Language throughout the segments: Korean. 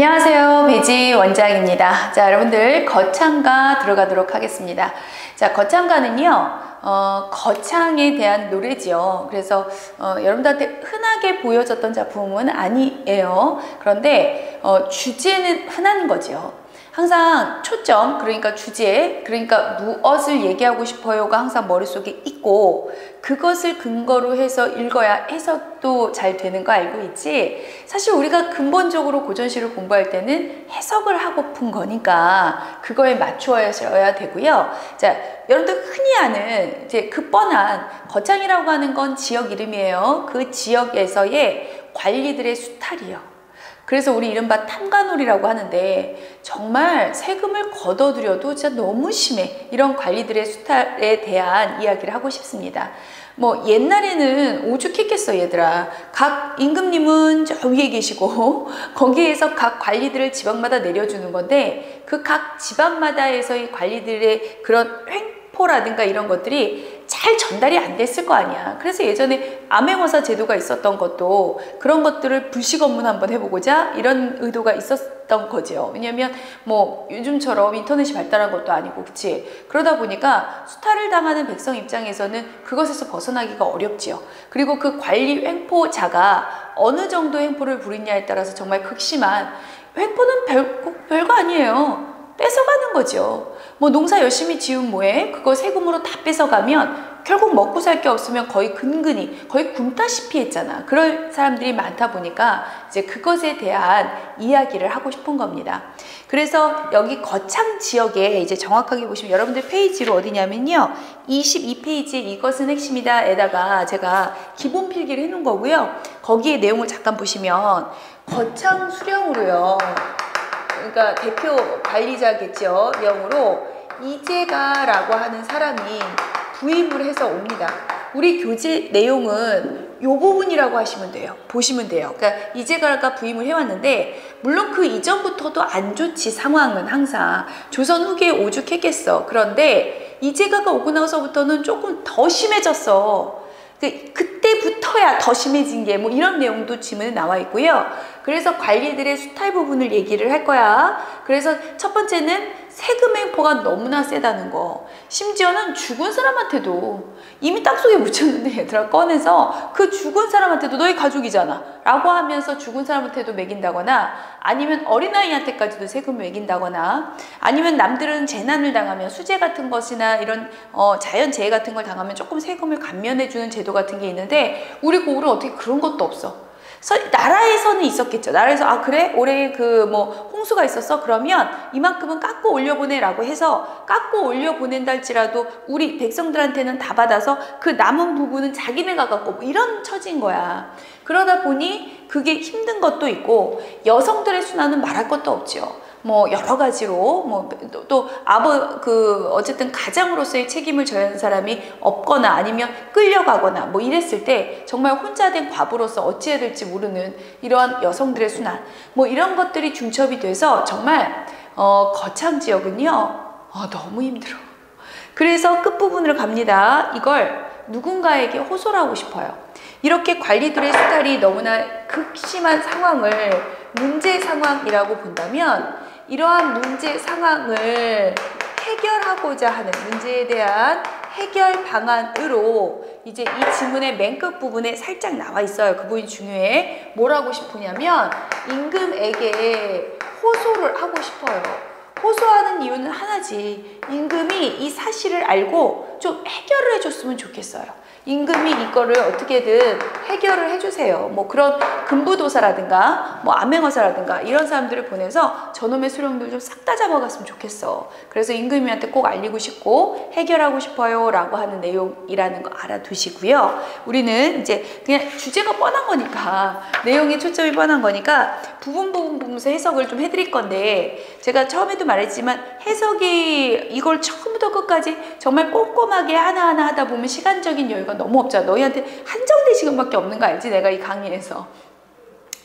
안녕하세요. 배지 원장입니다. 자, 여러분들 거창가 들어가도록 하겠습니다. 자, 거창가는요, 거창에 대한 노래지요. 그래서 여러분들한테 흔하게 보여졌던 작품은 아니에요. 그런데 주제는 흔한 거죠. 항상 초점, 그러니까 주제, 그러니까 무엇을 얘기하고 싶어요가 항상 머릿속에 있고, 그것을 근거로 해서 읽어야 해석도 잘 되는 거 알고 있지? 사실 우리가 근본적으로 고전시를 공부할 때는 해석을 하고픈 거니까 그거에 맞추어야 되고요. 자, 여러분들 흔히 아는 이제 그 뻔한 거창이라고 하는 건 지역 이름이에요. 그 지역에서의 관리들의 수탈이요. 그래서 우리 이른바 탐관오리라고 하는데, 정말 세금을 걷어들여도 진짜 너무 심해. 이런 관리들의 수탈에 대한 이야기를 하고 싶습니다. 뭐 옛날에는 오죽했겠어 얘들아. 각 임금님은 저 위에 계시고 거기에서 각 관리들을 지방마다 내려주는 건데, 그 각 지방마다에서의 관리들의 그런 횡포라든가 이런 것들이 잘 전달이 안 됐을 거 아니야. 그래서 예전에 암행어사 제도가 있었던 것도 그런 것들을 불식 업무 한번 해보고자 이런 의도가 있었던 거죠. 왜냐면 뭐 요즘처럼 인터넷이 발달한 것도 아니고, 그치? 그러다 보니까 수탈을 당하는 백성 입장에서는 그것에서 벗어나기가 어렵지요. 그리고 그 관리 횡포자가 어느 정도 횡포를 부리냐에 따라서 정말 극심한, 횡포는 별거 아니에요. 뺏어가는 거죠. 뭐 농사 열심히 지은 뭐해? 그거 세금으로 다 뺏어가면 결국 먹고 살 게 없으면 거의 근근히, 거의 굶다시피 했잖아. 그럴 사람들이 많다 보니까 이제 그것에 대한 이야기를 하고 싶은 겁니다. 그래서 여기 거창 지역에 이제 정확하게 보시면 여러분들 페이지로 어디냐면요, 22페이지에 이것은 핵심이다 에다가 제가 기본 필기를 해놓은 거고요. 거기에 내용을 잠깐 보시면 거창 수령으로요, 그러니까 대표 관리자겠죠. 명으로 이재가라고 하는 사람이 부임을 해서 옵니다. 우리 교재 내용은 이 부분이라고 하시면 돼요. 보시면 돼요. 그러니까 이재가가 부임을 해왔는데, 물론 그 이전부터도 안 좋지. 상황은 항상 조선 후기에 오죽했겠어. 그런데 이재가가 오고 나서부터는 조금 더 심해졌어. 그때부터야 더 심해진 게 뭐 이런 내용도 지문에 나와 있고요. 그래서 관리들의 수탈 부분을 얘기를 할 거야. 그래서 첫 번째는 세금 횡포가 너무나 세다는 거. 심지어는 죽은 사람한테도, 이미 땅속에 묻혔는데 얘들아 꺼내서 그 죽은 사람한테도 너희 가족이잖아 라고 하면서 죽은 사람한테도 매긴다거나, 아니면 어린아이한테까지도 세금을 매긴다거나, 아니면 남들은 재난을 당하면 수재 같은 것이나 이런 자연재해 같은 걸 당하면 조금 세금을 감면해주는 제도 같은 게 있는데, 우리 고을은 어떻게 그런 것도 없어. 나라에서는 있었겠죠. 나라에서 아 그래? 올해 그 뭐 홍수가 있었어? 그러면 이만큼은 깎고 올려보내 라고 해서 깎고 올려보낸다 할지라도 우리 백성들한테는 다 받아서 그 남은 부분은 자기네가 갖고 뭐 이런 처지인 거야. 그러다 보니 그게 힘든 것도 있고, 여성들의 순환은 말할 것도 없죠. 뭐 여러 가지로 뭐 또 어쨌든 가장으로서의 책임을 져야 하는 사람이 없거나 아니면 끌려가거나 뭐 이랬을 때 정말 혼자 된 과부로서 어찌해야 될지 모르는 이러한 여성들의 순환, 뭐 이런 것들이 중첩이 돼서 정말 거창 지역은요 너무 힘들어. 그래서 끝부분으로 갑니다. 이걸 누군가에게 호소를 하고 싶어요. 이렇게 관리들의 수탈이 너무나 극심한 상황을 문제 상황이라고 본다면, 이러한 문제 상황을 해결하고자 하는 문제에 대한 해결 방안으로 이제 이 지문의 맨 끝 부분에 살짝 나와 있어요. 그 부분이 중요해. 뭘 하고 싶으냐면 임금에게 호소를 하고 싶어요. 호소하는 이유는 하나지. 임금이 이 사실을 알고 좀 해결을 해줬으면 좋겠어요. 임금이 이거를 어떻게든 해결을 해주세요. 뭐 그런 금부도사라든가 뭐 암행어사라든가 이런 사람들을 보내서 저놈의 수령들 좀 싹 다 잡아갔으면 좋겠어. 그래서 임금님한테 꼭 알리고 싶고 해결하고 싶어요 라고 하는 내용이라는 거 알아두시고요. 우리는 이제 그냥 주제가 뻔한 거니까, 내용의 초점이 뻔한 거니까 부분 보면서 해석을 좀 해드릴 건데, 제가 처음에도 말했지만 해석이 이걸 처음부터 끝까지 정말 꼼꼼하게 하나하나 하다 보면 시간적인 여유가 너무 없잖아. 너희한테 한정된 시간밖에 없는 거 알지? 내가 이 강의에서.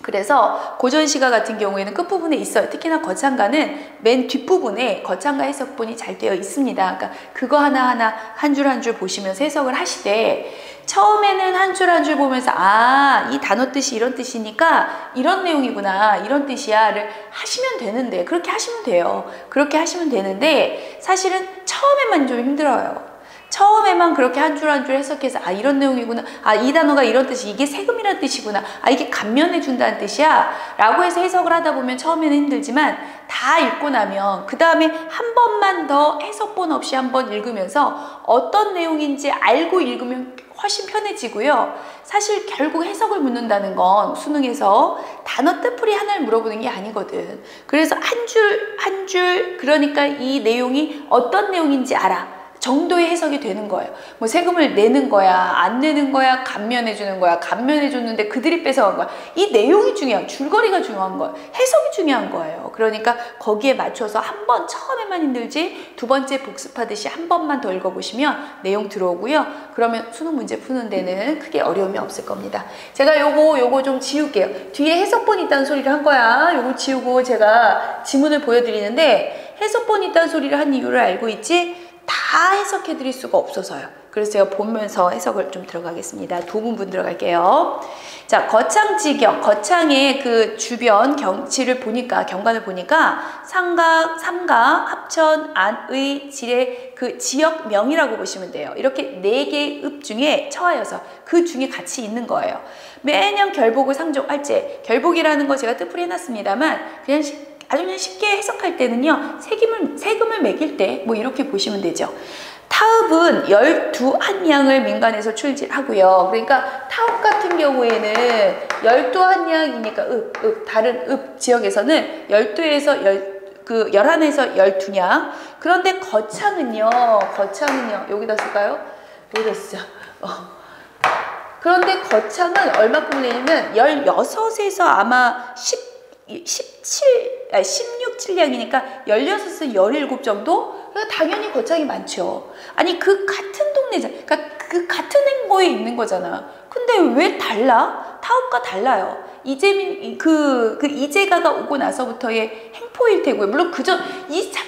그래서 고전시가 같은 경우에는 끝부분에 있어요. 특히나 거창가는 맨 뒷부분에 거창가 해석본이 잘 되어 있습니다. 그러니까 그거 하나하나 한 줄 한 줄 보시면서 해석을 하시되, 처음에는 한 줄 한 줄 보면서 아, 이 단어 뜻이 이런 뜻이니까 이런 내용이구나, 이런 뜻이야를 하시면 되는데, 그렇게 하시면 돼요. 그렇게 하시면 되는데 사실은 처음에만 좀 힘들어요. 처음에만 그렇게 한 줄 한 줄 해석해서 아, 이런 내용이구나, 아, 이 단어가 이런 뜻이, 이게 세금이라는 뜻이구나, 아, 이게 감면해 준다는 뜻이야 라고 해서 해석을 하다 보면 처음에는 힘들지만, 다 읽고 나면 그 다음에 한 번만 더 해석본 없이 한번 읽으면서 어떤 내용인지 알고 읽으면 훨씬 편해지고요. 사실 결국 해석을 묻는다는 건 수능에서 단어 뜻풀이 하나를 물어보는 게 아니거든. 그래서 한 줄 한 줄, 그러니까 이 내용이 어떤 내용인지 알아 정도의 해석이 되는 거예요. 뭐 세금을 내는 거야, 안 내는 거야, 감면해 주는 거야, 감면해 줬는데 그들이 뺏어간 거야. 이 내용이 중요한, 줄거리가 중요한 거예요. 해석이 중요한 거예요. 그러니까 거기에 맞춰서 한 번 처음에만 힘들지 두 번째 복습하듯이 한 번만 더 읽어보시면 내용 들어오고요. 그러면 수능 문제 푸는 데는 크게 어려움이 없을 겁니다. 제가 요거 좀 지울게요. 뒤에 해석본이 있다는 소리를 한 거야. 요거 지우고 제가 지문을 보여드리는데, 해석본이 있다는 소리를 한 이유를 알고 있지? 다 해석해 드릴 수가 없어서요. 그래서 제가 보면서 해석을 좀 들어가겠습니다. 두 부분 들어갈게요. 자, 거창지경, 거창의 그 주변 경치를 보니까, 경관을 보니까 삼각, 합천, 안의, 지뢰, 그 지역명이라고 보시면 돼요. 이렇게 4개의 읍 중에 처하여서 그 중에 같이 있는 거예요. 매년 결복을 상족할제, 결복이라는 거 제가 뜻풀이 해놨습니다만 아주 그냥 쉽게 해석할 때는요, 세금을 매길 때 뭐 이렇게 보시면 되죠. 타읍은 12한량을 민간에서 출질하고요. 그러니까 타읍 같은 경우에는 12한량이니까 다른 읍 지역에서는 12에서 11에서 12냥. 그런데 거창은요, 여기다 쓸까요? 여기다 쓰죠. 그런데 거창은 얼마큼 내냐면 16에서 아마 16, 7량이니까 16에서 17 정도? 그러니까 당연히 거창이 많죠. 아니, 그 같은 동네잖아. 그러니까 그 같은 행보에 있는 거잖아. 근데 왜 달라? 타읍과 달라요. 이재가가 오고 나서부터의 행포일 테고요. 물론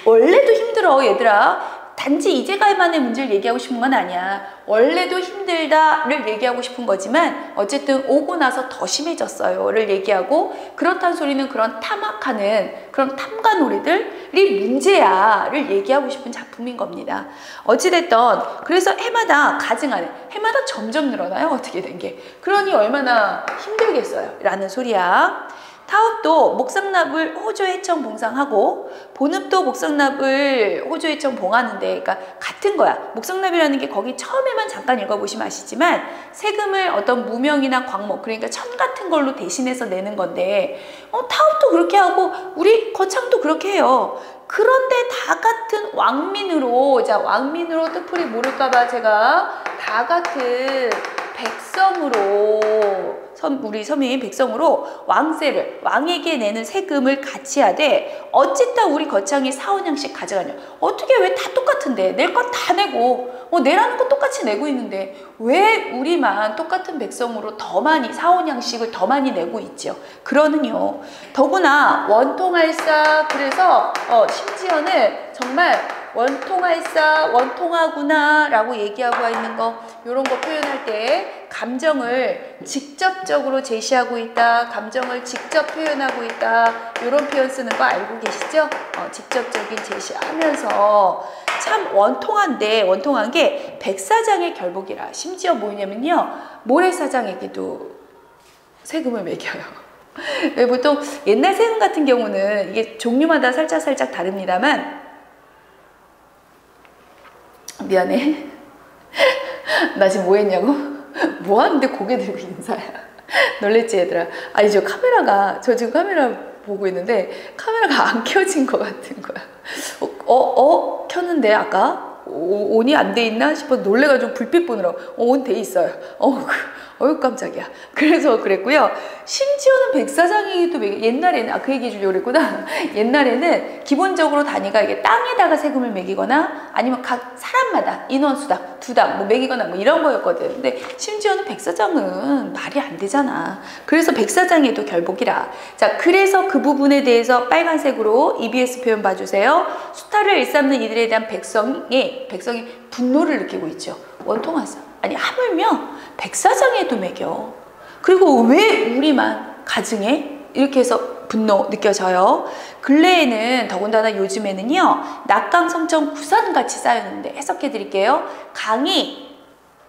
원래도 힘들어, 얘들아. 단지 이재가만의 문제를 얘기하고 싶은 건 아니야. 원래도 힘들다를 얘기하고 싶은 거지만 어쨌든 오고 나서 더 심해졌어요를 얘기하고, 그렇다는 소리는 그런 탐악하는 그런 탐관오리들이 문제야를 얘기하고 싶은 작품인 겁니다. 어찌됐던 그래서 해마다 가증하는, 해마다 점점 늘어나요. 어떻게 된 게. 그러니 얼마나 힘들겠어요 라는 소리야. 타읍도 목상납을 호조해청 봉상하고, 본읍도 목상납을 호조해청 봉하는데, 그러니까 같은 거야. 목상납이라는 게 거기 처음에만 잠깐 읽어보시면 아시지만 세금을 어떤 무명이나 광목, 그러니까 천 같은 걸로 대신해서 내는 건데, 타읍도 그렇게 하고 우리 거창도 그렇게 해요. 그런데 다 같은 왕민으로, 자, 왕민으로 뜻풀이 모를까봐 제가 다 같은 백성으로, 우리 서민 백성으로 왕세를, 왕에게 내는 세금을 같이 하되, 어쨌다 우리 거창이 4-5냥씩 가져가냐. 어떻게, 왜 다 똑같은데 낼 건 다 내고 내라는 거 똑같이 내고 있는데 왜 우리만 똑같은 백성으로 더 많이 4-5냥씩을 더 많이 내고 있죠. 그러는요, 더구나 원통할사, 그래서 심지어는 정말 원통할사, 원통하구나 라고 얘기하고 있는 거, 이런 거 표현할 때 감정을 직접적으로 제시하고 있다, 감정을 직접 표현하고 있다, 이런 표현 쓰는 거 알고 계시죠? 직접적인 제시하면서 참 원통한데, 원통한 게 백사장의 결복이라. 심지어 뭐냐면요, 모래사장에게도 세금을 매겨요. 보통 옛날 세금 같은 경우는 이게 종류마다 살짝 다릅니다만, 미안해. 나 지금 뭐 했냐고? 뭐 하는데 고개 들고 인사야. 놀랬지, 얘들아? 아니, 저 지금 카메라 보고 있는데 카메라가 안 켜진 것 같은 거야. 켰는데 아까? 온이 안 돼 있나 싶어서 놀래가지고 불빛 보느라고. 온 돼 있어요. 어휴 깜짝이야. 그래서 그랬고요. 심지어는 백사장이도 옛날에는 그 얘기 해주려고 그랬구나. 옛날에는 기본적으로 단위가 이게 땅에다가 세금을 매기거나 아니면 각 사람마다 인원수당, 두당 뭐 매기거나 뭐 이런 거였거든. 근데 심지어는 백사장은 말이 안 되잖아. 그래서 백사장에도 결복이라. 자, 그래서 그 부분에 대해서 빨간색으로 EBS 표현 봐주세요. 수탈을 일삼는 이들에 대한 백성이 분노를 느끼고 있죠. 원통하사. 아니 하물며 백사장에도 매겨. 그리고 왜 우리만 가증해? 이렇게 해서 분노 느껴져요. 근래에는 더군다나 요즘에는요. 낙강성청 구산같이 쌓였는데 해석해 드릴게요. 강이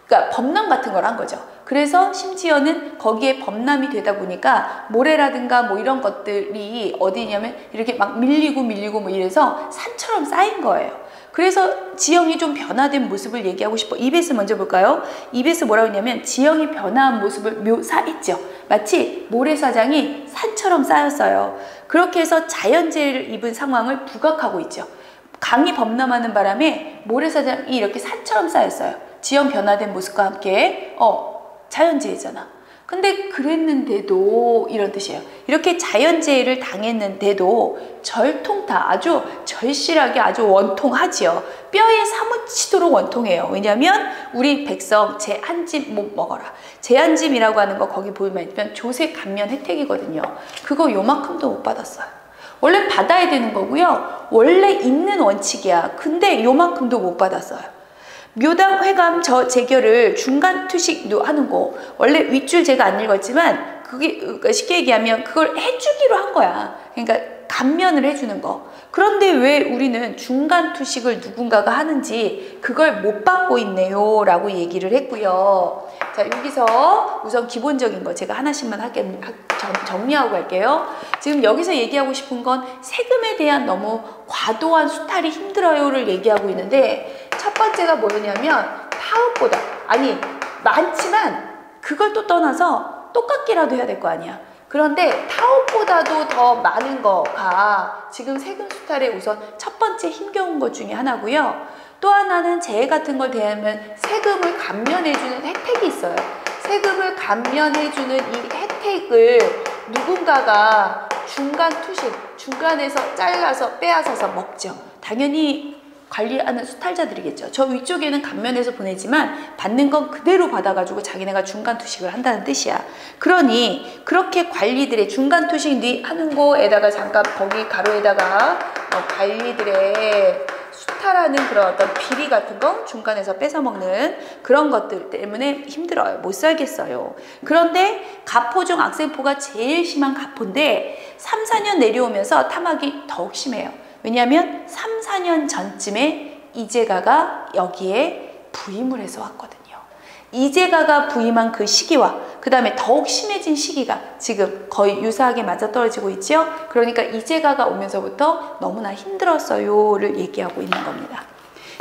그러니까 범람 같은 걸 한 거죠. 그래서 심지어는 거기에 범람이 되다 보니까 모래라든가 뭐 이런 것들이 어디냐면 이렇게 막 밀리고 뭐 이래서 산처럼 쌓인 거예요. 그래서 지형이 좀 변화된 모습을 얘기하고 싶어. EBS 먼저 볼까요? EBS 뭐라고 했냐면 지형이 변화한 모습을 묘사했죠. 마치 모래사장이 산처럼 쌓였어요. 그렇게 해서 자연재해를 입은 상황을 부각하고 있죠. 강이 범람하는 바람에 모래사장이 이렇게 산처럼 쌓였어요. 지형 변화된 모습과 함께 자연재해잖아. 근데 그랬는데도 이런 뜻이에요. 이렇게 자연재해를 당했는데도 절통타, 아주 절실하게 아주 원통하지요. 뼈에 사무치도록 원통해요. 왜냐하면 우리 백성 제 한 집 못 먹어라. 제 한 집이라고 하는 거 거기 보면 조세 감면 혜택이거든요. 그거 요만큼도 못 받았어요. 원래 받아야 되는 거고요. 원래 있는 원칙이야. 근데 요만큼도 못 받았어요. 묘당 회감 저 재결을 중간 투식도 하는 거. 원래 윗줄 제가 안 읽었지만 그게 쉽게 얘기하면 그걸 해주기로 한 거야. 그러니까 감면을 해주는 거. 그런데 왜 우리는 중간 투식을 누군가가 하는지 그걸 못 받고 있네요 라고 얘기를 했고요. 자, 여기서 우선 기본적인 거 제가 하나씩만 정리하고 갈게요. 지금 여기서 얘기하고 싶은 건 세금에 대한 너무 과도한 수탈이 힘들어요를 얘기하고 있는데 첫 번째가 뭐냐면 파업보다 아니 많지만 그걸 또 떠나서 똑같게라도 해야 될 거 아니야. 그런데 타업보다도 더 많은 거가 지금 세금 수탈의 우선 첫 번째 힘겨운 것 중에 하나고요. 또 하나는 재해 같은 걸 대하면 세금을 감면해주는 혜택이 있어요. 세금을 감면해주는 이 혜택을 누군가가 중간 투식, 중간에서 잘라서 빼앗아서 먹죠. 당연히 관리하는 수탈자들이겠죠. 저 위쪽에는 감면해서 보내지만 받는 건 그대로 받아가지고 자기네가 중간 투식을 한다는 뜻이야. 그러니 그렇게 관리들의 중간 투식 하는 거에다가 잠깐 거기 가로에다가 관리들의 수탈하는 그런 어떤 비리 같은 거 중간에서 뺏어먹는 그런 것들 때문에 힘들어요. 못 살겠어요. 그런데 가포 중 악생포가 제일 심한 가포인데 3, 4년 내려오면서 탐악이 더욱 심해요. 왜냐하면 3, 4년 전쯤에 이재가가 여기에 부임을 해서 왔거든요. 이재가가 부임한 그 시기와 그 다음에 더욱 심해진 시기가 지금 거의 유사하게 맞아떨어지고 있죠. 그러니까 이재가가 오면서부터 너무나 힘들었어요를 얘기하고 있는 겁니다.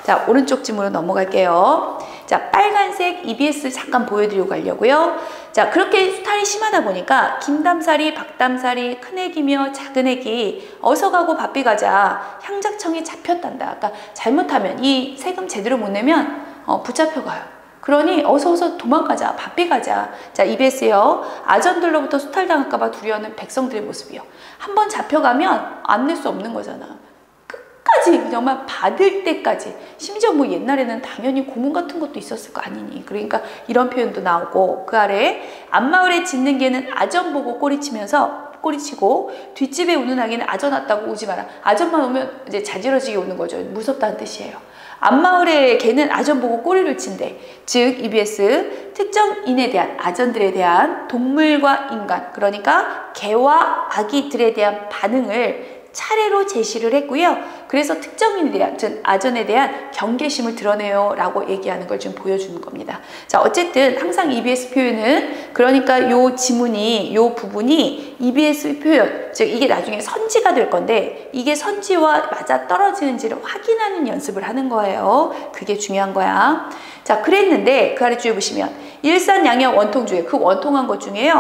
자, 오른쪽 지문으로 넘어갈게요. 자, 빨간색 EBS 잠깐 보여드리고 가려고요. 자, 그렇게 수탈이 심하다 보니까 김담살이, 박담살이, 큰애기며 작은애기 어서 가고 바삐 가자 향작청이 잡혔단다. 그러니까 잘못하면 이 세금 제대로 못 내면 붙잡혀가요. 그러니 어서 도망가자, 바삐 가자. 자, EBS요. 아전들로부터 수탈당할까봐 두려워하는 백성들의 모습이요. 한번 잡혀가면 안 낼 수 없는 거잖아. 끝까지 정말 받을 때까지. 심지어 뭐 옛날에는 당연히 고문 같은 것도 있었을 거 아니니. 그러니까 이런 표현도 나오고 그 아래 앞마을에 짖는 개는 아전 보고 꼬리치고 뒷집에 우는 아기는 아전 왔다고 오지 마라. 아전만 오면 이제 자지러지게 오는 거죠. 무섭다는 뜻이에요. 앞마을의 개는 아전 보고 꼬리를 친대. 즉 EBS 특정인에 대한 아전들에 대한 동물과 인간 그러니까 개와 아기들에 대한 반응을 차례로 제시를 했고요. 그래서 특정인에 대한 즉 아전에 대한 경계심을 드러내요 라고 얘기하는 걸 좀 보여주는 겁니다. 자, 어쨌든 항상 EBS 표현은 그러니까 요 지문이 요 부분이 EBS 표현 즉 이게 나중에 선지가 될 건데 이게 선지와 맞아 떨어지는지를 확인하는 연습을 하는 거예요. 그게 중요한 거야. 자, 그랬는데 그 아래쪽에 보시면 일산양양 원통주의 그 원통한 것 중에요.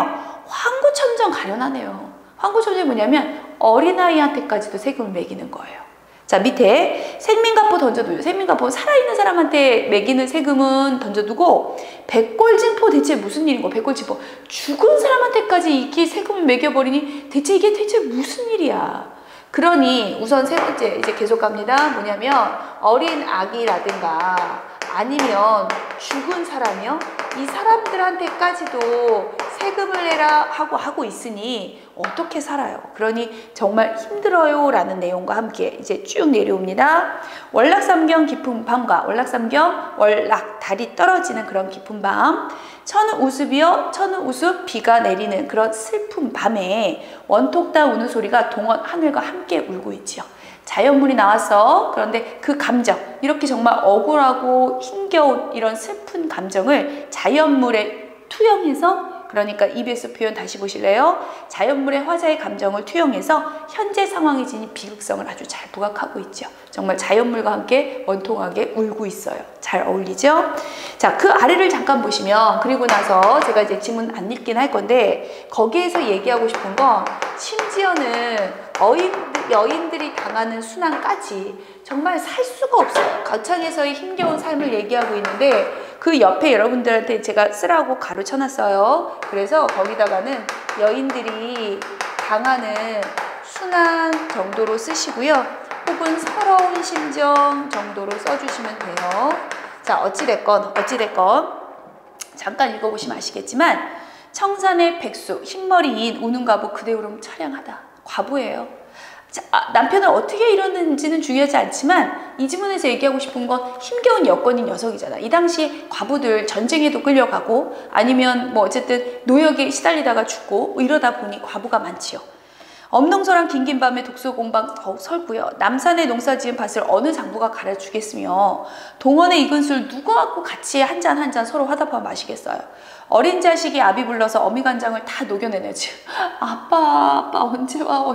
황구천정 가련하네요. 황구천정이 뭐냐면 어린아이한테까지도 세금을 매기는 거예요. 자, 밑에 생민가포 던져두요. 생민가포 살아있는 사람한테 매기는 세금은 던져두고, 백골징포 대체 무슨 일인 거야? 백골징포 죽은 사람한테까지 이렇게 세금을 매겨버리니 대체 이게 대체 무슨 일이야? 그러니 우선 세 번째 이제 계속 갑니다. 뭐냐면 어린 아기라든가 아니면 죽은 사람이요. 이 사람들한테까지도 세금을 내라 하고 있으니 어떻게 살아요? 그러니 정말 힘들어요 라는 내용과 함께 이제 쭉 내려옵니다. 월락삼경 깊은 밤과 월락삼경 월락 달이 떨어지는 그런 깊은 밤, 천우우습이요 천우우습 비가 내리는 그런 슬픈 밤에 원톡다 우는 소리가 동원 하늘과 함께 울고 있지요. 자연물이 나왔어. 그런데 그 감정, 이렇게 정말 억울하고 힘겨운 이런 슬픈 감정을 자연물에 투영해서, 그러니까 EBS 표현 다시 보실래요? 자연물의 화자의 감정을 투영해서 현재 상황에 지닌 비극성을 아주 잘 부각하고 있죠. 정말 자연물과 함께 원통하게 울고 있어요. 잘 어울리죠? 자, 그 아래를 잠깐 보시면, 그리고 나서 제가 이제 지문 안 읽긴 할 건데, 거기에서 얘기하고 싶은 건 심지어는 여인들이 당하는 순환까지 정말 살 수가 없어요. 거창에서의 힘겨운 삶을 얘기하고 있는데, 그 옆에 여러분들한테 제가 쓰라고 가로쳐놨어요. 그래서 거기다가는 여인들이 당하는 순환 정도로 쓰시고요. 혹은 서러운 심정 정도로 써주시면 돼요. 자, 어찌됐건 잠깐 읽어보시면 아시겠지만, 청산의 백수, 흰머리인 우는 과부 그대 울음 처량하다. 과부예요. 자, 남편은 어떻게 이러는지는 중요하지 않지만 이 지문에서 얘기하고 싶은 건 힘겨운 여건인 녀석이잖아. 이 당시 과부들 전쟁에도 끌려가고 아니면 뭐 어쨌든 노역에 시달리다가 죽고 이러다 보니 과부가 많지요. 엄농설한 긴긴 밤에 독소공방 더욱 설고요. 남산에 농사지은 밭을 어느 장부가 갈아주겠으며 동원의 익은 술 누구하고 같이 한 잔 서로 화답하며 마시겠어요. 어린 자식이 아비 불러서 어미간장을 다 녹여내내지. 아빠 언제 와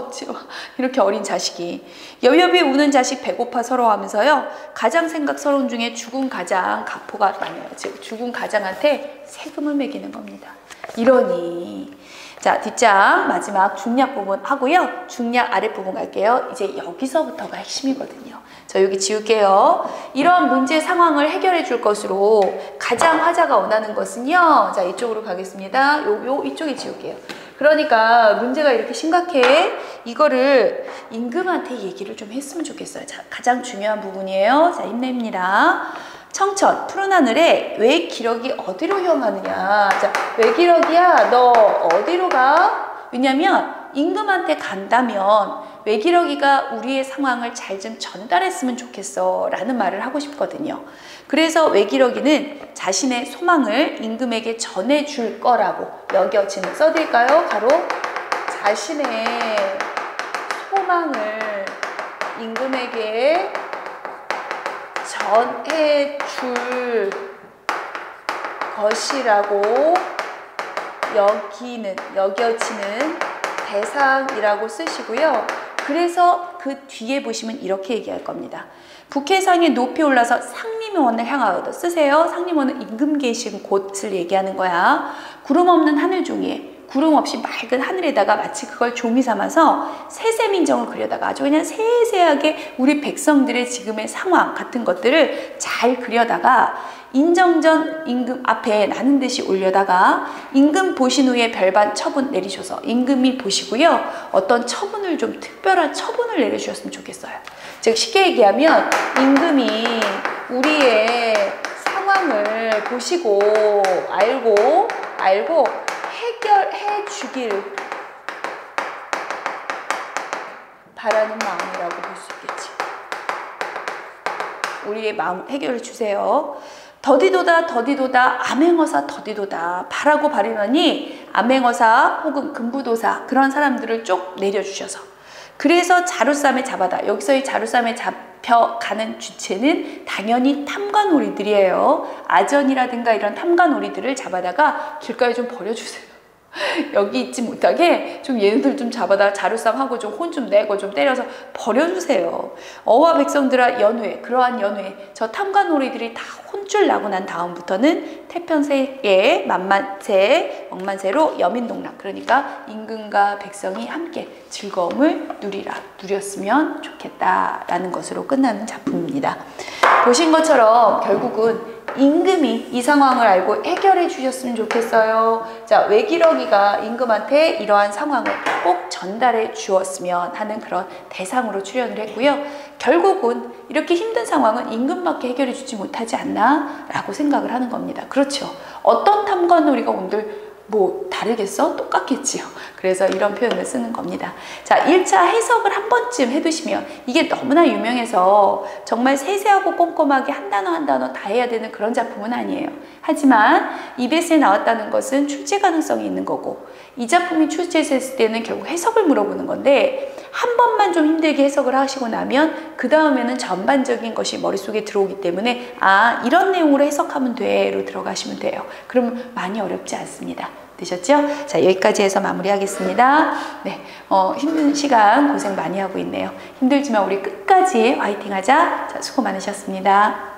이렇게 어린 자식이 여여비 우는 자식 배고파 서러 하면서요. 가장 생각 서러운 중에 죽은 가장 가포가 많아요. 즉 죽은 가장한테 세금을 매기는 겁니다. 이러니 자, 뒷장 마지막 중략 부분 하고요. 중략 아랫부분 갈게요. 이제 여기서부터가 핵심이거든요. 저 여기 지울게요. 이러한 문제 상황을 해결해 줄 것으로 가장 화자가 원하는 것은요. 자, 이쪽으로 가겠습니다. 이쪽에 지울게요. 그러니까 문제가 이렇게 심각해. 이거를 임금한테 얘기를 좀 했으면 좋겠어요. 자, 가장 중요한 부분이에요. 자, 힘냅니다. 청천 푸른 하늘에 외기럭이 어디로 향하느냐. 자, 외기럭이야 너 어디로 가? 왜냐면 임금한테 간다면 외기럭이가 우리의 상황을 잘 좀 전달했으면 좋겠어 라는 말을 하고 싶거든요. 그래서 외기럭이는 자신의 소망을 임금에게 전해줄 거라고 여겨지는, 써드릴까요? 가로 자신의 소망을 임금에게 전해줄 것이라고 여겨지는 대상이라고 쓰시고요. 그래서 그 뒤에 보시면 이렇게 얘기할 겁니다. 북해상에 높이 올라서 상림원을 향하여도 쓰세요. 상림원은 임금 계신 곳을 얘기하는 거야. 구름 없는 하늘 종이에 구름 없이 맑은 하늘에다가 마치 그걸 종이 삼아서 세세민정을 그려다가 아주 그냥 세세하게 우리 백성들의 지금의 상황 같은 것들을 잘 그려다가 인정전 임금 앞에 나는 듯이 올려다가 임금 보신 후에 별반 처분 내리셔서 임금이 보시고요. 어떤 처분을 좀 특별한 처분을 내려주셨으면 좋겠어요. 즉 쉽게 얘기하면 임금이 우리의 상황을 보시고 알고 해결해 주기를 바라는 마음이라고 볼 수 있겠지. 우리의 마음 해결해 주세요. 더디도다 암행어사 더디도다 바라고 바르느니 암행어사 혹은 금부도사 그런 사람들을 쭉 내려주셔서, 그래서 자루쌈에 잡아다. 여기서의 자루쌈에 잡혀가는 주체는 당연히 탐관오리들이에요. 아전이라든가 이런 탐관오리들을 잡아다가 길가에 좀 버려주세요. 여기 있지 못하게 좀 얘네들 좀 잡아다가 자루쌈하고 좀 혼 좀 내고 좀 때려서 버려주세요. 어와 백성들아 연회, 그러한 연회, 저 탐관오리들이 다 혼 한 줄 나고 난 다음부터는 태평세계 만만세 억만세로 여민동락, 그러니까 임금과 백성이 함께 즐거움을 누렸으면 좋겠다라는 것으로 끝나는 작품입니다. 보신 것처럼 결국은 임금이 이 상황을 알고 해결해 주셨으면 좋겠어요. 자, 외기러기가 임금한테 이러한 상황을 꼭 전달해 주었으면 하는 그런 대상으로 출연을 했고요. 결국은 이렇게 힘든 상황은 임금밖에 해결해 주지 못하지 않나 라고 생각을 하는 겁니다. 그렇죠. 어떤 탐관을 우리가 오늘 뭐 다르겠어? 똑같겠지요. 그래서 이런 표현을 쓰는 겁니다. 자, 1차 해석을 한 번쯤 해두시면, 이게 너무나 유명해서 정말 세세하고 꼼꼼하게 한 단어 한 단어 다 해야 되는 그런 작품은 아니에요. 하지만 EBS에 나왔다는 것은 출제 가능성이 있는 거고, 이 작품이 출제됐을 때는 결국 해석을 물어보는 건데, 한 번만 좀 힘들게 해석을 하시고 나면 그 다음에는 전반적인 것이 머릿속에 들어오기 때문에 아, 이런 내용으로 해석하면 돼로 들어가시면 돼요. 그러면 많이 어렵지 않습니다. 되셨죠? 자, 여기까지 해서 마무리하겠습니다. 네, 힘든 시간 고생 많이 하고 있네요. 힘들지만 우리 끝까지 화이팅 하자. 자, 수고 많으셨습니다.